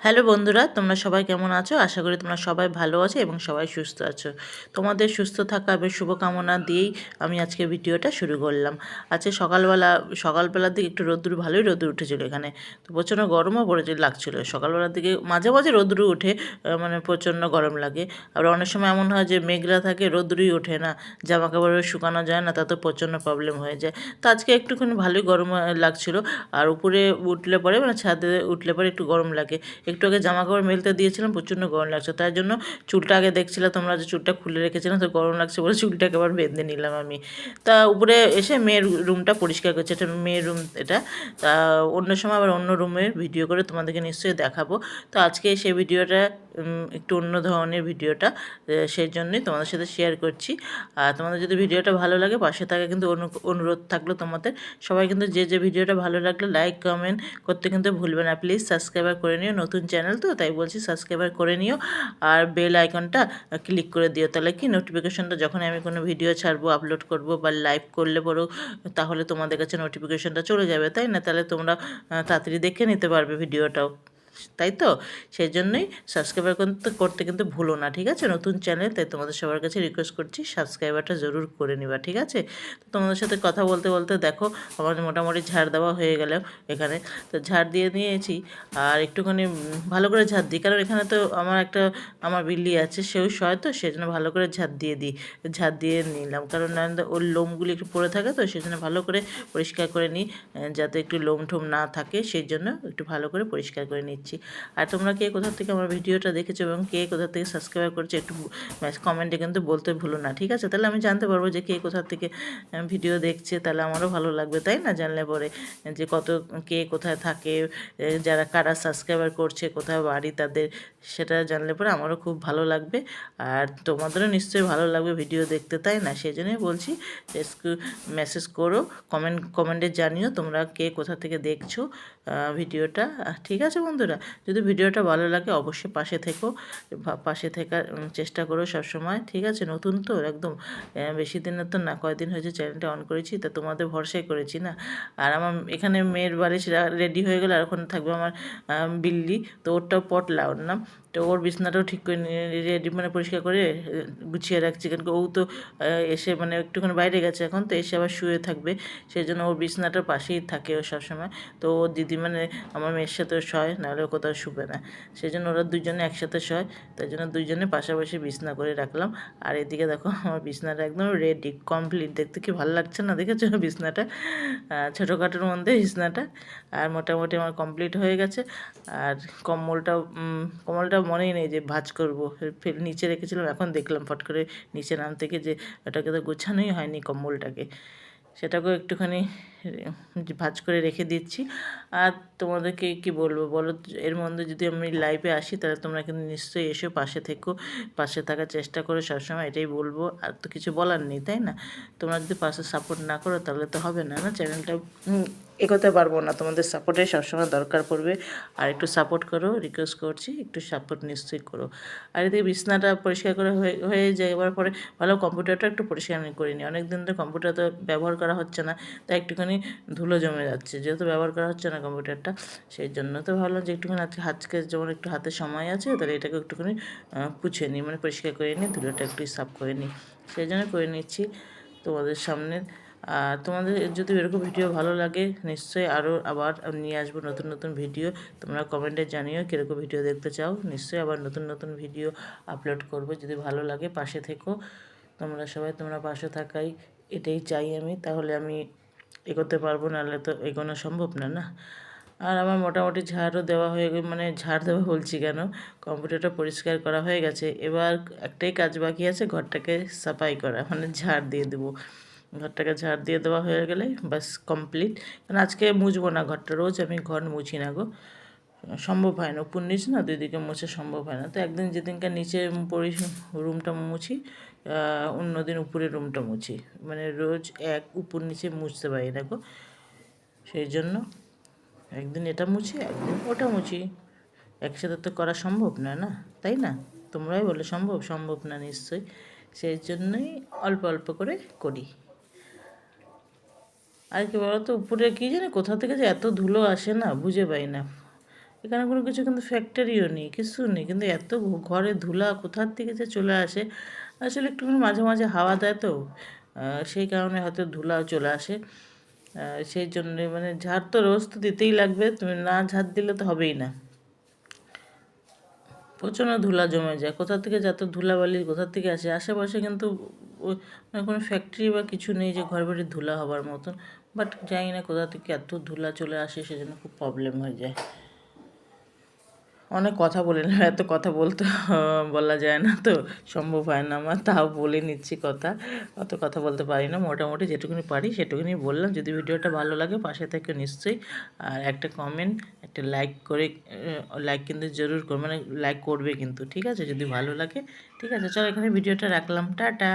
Hello বন্ধুরা, তোমরা সবাই কেমন আছো? আশা করি তোমরা সবাই ভালো আছো এবং সবাই সুস্থ আছো। তোমাদের সুস্থ থাকা বেশ শুভকামনা দিয়েই আমি আজকে ভিডিওটা শুরু করলাম। আজকে সকালবেলার দিকে একটু রোদ্দুর, ভালোই রোদ্দুর উঠেছিল এখানে। তো প্রচণ্ড গরমও পড়েছে, লাগছিল সকালবেলার দিকে। মাঝে মাঝে রোদ্দুর উঠে, মানে প্রচণ্ড গরম লাগে। আবার অনেক সময় এমন হয় যে মেঘলা থাকে, রোদ্দুরই ওঠে না, জামা কাপড় শুকানো যায় না, তাতে প্রচণ্ড প্রবলেম হয়ে যায়। তো আজকে একটুখানি ভালোই গরম লাগছিল। আর উপরে উঠলে পরে, মানে ছাদে উঠলে পরে একটু গরম লাগে। একটু আগে জামা কাপড় মেলতে দিয়েছিলাম, প্রচণ্ড গরম লাগছে, তাই জন্য চুলটা আগে দেখছিলে তোমরা যে চুলটা খুলে রেখেছিলাম, তো গরম লাগছে বলে চুলটাকে আবার বেঁধে নিলাম আমি। তা উপরে এসে মেয়ের রুমটা পরিষ্কার করছে, এটা মেয়ের রুম এটা। তা অন্য সময় আবার অন্য রুমের ভিডিও করে তোমাদেরকে নিশ্চয়ই দেখাবো। তো আজকে সেই ভিডিওটা একটু অন্য ধরনের ভিডিওটা, সেই জন্যই তোমাদের সাথে শেয়ার করছি। আর তোমাদের যদি ভিডিওটা ভালো লাগে, পাশে থাকা কিন্তু অনুরোধ থাকলো তোমাদের সবাই কিন্তু যে ভিডিওটা ভালো লাগলে লাইক কমেন্ট করতে কিন্তু ভুলবে না। প্লিজ সাবস্ক্রাইবার করে নিও, নতুন চ্যানেল তো তাই বলছি, সাবস্ক্রাইবার করে নিও। আর বেল আইকনটা ক্লিক করে দিও, তাহলে কি নোটিফিকেশনটা যখন আমি কোনো ভিডিও ছাড়বো, আপলোড করব বা লাইভ করলে বড়, তাহলে তোমাদের কাছে নোটিফিকেশনটা চলে যাবে, তাই না? তাহলে তোমরা তাড়াতাড়ি দেখে নিতে পারবে ভিডিওটাও, তাই তো? সেই জন্যই সাবস্ক্রাইবার করতে কিন্তু ভুলো না, ঠিক আছে? নতুন চ্যানেল, তাই তোমাদের সবার কাছে রিকোয়েস্ট করছি সাবস্ক্রাইবারটা জরুর করে নিবা, ঠিক আছে? তো তোমাদের সাথে কথা বলতে বলতে দেখো আমার মোটামুটি ঝাড় দেওয়া হয়ে গেল এখানে। তো ঝাড় দিয়ে নিয়েছি, আর একটুখানি ভালো করে ঝাড় দিই, কারণ এখানে তো আমার বিল্লি আছে, সেও শয়, তো সেই জন্য ভালো করে ঝাড় দিয়ে দিই। ঝাড় দিয়ে নিলাম, কারণ ওর লোমগুলি একটু পড়ে থাকে, তো সেই জন্য ভালো করে পরিষ্কার করে নিই, যাতে একটু লোম ঠোম না থাকে, সেই জন্য একটু ভালো করে পরিষ্কার করে নিচ্ছি। আর তোমরা কে কোথা থেকে আমার ভিডিওটা দেখেছো এবং কে কোথা থেকে সাবস্ক্রাইব করেছো, একটু কমেন্টে কিন্তু বলতে ভুলো না, ঠিক আছে? তাহলে আমি জানতে পারবো যে কে কোথা থেকে ভিডিও দেখছে, তাহলে আমারও ভালো লাগবে, তাই না? জানলে পরে যে কে কোথায় থাকে, যারা কারা সাবস্ক্রাইবার করছে, কোথায় বাড়ি তাদের, সেটা জানলে পরে আমারও খুব ভালো লাগবে। আর তোমাদেরও নিশ্চয়ই ভালো লাগবে ভিডিও দেখতে, তাই না? সেই জন্যই বলছি মেসেজ করো, কমেন্টে জানিও তোমরা কে কোথা থেকে দেখছো ভিডিওটা, ঠিক আছে বন্ধুরা? যদি ভিডিওটা ভালো লাগে অবশ্যই পাশে থেকো, পাশে থাকার চেষ্টা করো সবসময়, ঠিক আছে? নতুন তো একদম, বেশি দিনের তো না, কয়েকদিন হয়েছে চ্যানেলটা অন করেছি, তা তোমাদের ভরসায় করেছি না। আর আমার এখানে মেয়ের বালিশ রেডি হয়ে গেলে, আর ওখানে থাকবে আমার বিল্লি, তো ওরটাও পট লাগালাম। তো ওর বিছনাটাও ঠিক করে রেডি, মানে পরিষ্কার করে গুছিয়ে রাখছি, কারণ ও তো এসে মানে একটুখানি বাইরে গেছে এখন, তো এসে আবার শুয়ে থাকবে, সেই জন্য ওর বিছনাটার পাশেই থাকে ও সবসময়। তো ওর দিদি মানে আমার মেয়ের সাথে শয়, নাহলে ও কোথাও শুবে না, সেই জন্য ওরা দুজনে একসাথে শয়, তাই জন্য দুজনে পাশাপাশি বিছনা করে রাখলাম। আর এদিকে দেখো আমার বিছনাটা একদম রেডি কমপ্লিট, দেখতে কি ভালো লাগছে না? দেখেছো বিছনাটা? ছোটোখাটোর মধ্যে বিছনাটা, আর মোটামুটি আমার কমপ্লিট হয়ে গেছে। আর কম্বলটা মনেই নেই যে ভাঁজ করবো, নিচে রেখেছিলাম, এখন দেখলাম ফট করে নিচে নাম থেকে যে ওটাকে তো গোছানোই হয়নি কম্বলটাকে, সেটাকেও একটুখানি ভাঁজ করে রেখে দিচ্ছি। আর তোমাদেরকে কি বলবো বলো, এর মধ্যে যদি আমি লাইভে আসি, তাহলে তোমরা কিন্তু নিশ্চয়ই এসে পাশে থেকো, পাশে থাকার চেষ্টা করো সবসময়, এটাই বলবো। আর তো কিছু বলার নেই, তাই না? তোমরা যদি পাশে সাপোর্ট না করো, তাহলে তো হবে না, চ্যানেলটা এগোতে পারবো না। তোমাদের সাপোর্টে সবসময় দরকার পড়বে, আর একটু সাপোর্ট করো, রিকোয়েস্ট করছি, একটু সাপোর্ট নিশ্চয়ই করো। আর এদিকে বিছনাটা পরিষ্কার করে হয়ে যাওয়ার পরে ভালো কম্পিউটারটা একটু পরিষ্কার করে নিই, অনেক দিন ধরে কম্পিউটার তো ব্যবহার করা হচ্ছে না, তাই একটুখানি ধুলো জমে যাচ্ছে, যেহেতু ব্যবহার করা হচ্ছে না কম্পিউটারটা, সেই জন্য তো ভাবলাম যে একটুখানি আজকে যেমন একটু হাতে সময় আছে, তাহলে এটাকে একটুখানি পুছে নিই, মানে পরিষ্কার করে নিই, ধুলোটা একটু সাফ করে নিই, সেই জন্য করে নিচ্ছি তোমাদের সামনে। আর তোমাদের যদি এরকম ভিডিও ভালো লাগে, নিশ্চয়ই আবার নিয়ে আসবো নতুন নতুন ভিডিও। তোমরা কমেন্টে জানিও কীরকম ভিডিও দেখতে চাও, নিশ্চয়ই আবার নতুন নতুন ভিডিও আপলোড করব। যদি ভালো লাগে পাশে থেকো তোমরা সবাই, তোমরা পাশে থাকাই এটাই চাই আমি, তাহলে আমি এগোতে পারবো, নাহলে তো এগোনো সম্ভব না, না? আর আমার মোটামুটি ঝাড়ও দেওয়া হয়ে মানে ঝাড় দেওয়া বলছি কেন, কম্পিউটারটা পরিষ্কার করা হয়ে গেছে, এবার একটাই কাজ বাকি আছে, ঘরটাকে সাফাই করা, মানে ঝাড় দিয়ে দেবো। ঘরটাকে ঝাড় দিয়ে দেওয়া হয়ে গেলে বাস কমপ্লিট। কারণ আজকে মুছবো না ঘরটা, রোজ আমি ঘর মুছি না গো, সম্ভব হয় না, উপর নিচ না দুই দিকে মুছে সম্ভব হয় না। তো একদিন যেদিনকে নিচে রুমটা মুছি, অন্যদিন উপরে রুমটা মুছি, মানে রোজ উপর নিচে মুছতে পারি না গো, সেই জন্য একদিন এটা মুছি একদিন ওটা মুছি, একসাথে তো করা সম্ভব না, না? তাই না? তোমরাই বলে সম্ভব? সম্ভব না নিশ্চয়ই, সেই জন্যই অল্প অল্প করে করি। আর কি বলতো, উপরে কী জানি কোথা থেকে যে এত ধুলো আসে না, বুঝে পাই না। এখানে কোনো কিছু কিন্তু ফ্যাক্টরিও নেই, কিছু নেই, কিন্তু এত ঘরে ধুলা কোথার থেকে যে চলে আসে। আসলে একটুখানি মাঝে মাঝে হাওয়া দেয় তো, সেই কারণে হয়তো ধুলাও চলে আসে। সেই জন্যে মানে ঝাড় তো রোজ তো দিতেই লাগবে, তুমি না ঝাড় দিলে তো হবেই না। প্রচণ্ড ধুলা জমে যায়, কোথা থেকে যত ধুলাবালি কোথা থেকে আসে। আশেপাশে কিন্তু মানে কোনো ফ্যাক্টরি বা কিছু নেই যে ঘর বাড়ি ধুলা হবার মতন, বাট জানি না কোথা থেকে এত ধুলা চলে আসে, সেজন্য খুব প্রবলেম হয়ে যায়। অনেক কথা বলে নিলাম, এত কথা বলতে বলা যায় না তো, সম্ভব হয় না আমার, তাও বলে নিচ্ছি কথা। অত কথা বলতে পারি না, মোটামুটি যেটুকুনি পারি সেটুকুনি বললাম। যদি ভিডিওটা ভালো লাগে পাশে থেকে নিশ্চয়ই আর একটা কমেন্ট, একটা লাইক করে, লাইক কিন্তু জরুর কর, মানে লাইক করবে কিন্তু, ঠিক আছে যদি ভালো লাগে। ঠিক আছে, চলো এখানে ভিডিওটা রাখলাম, টাটা।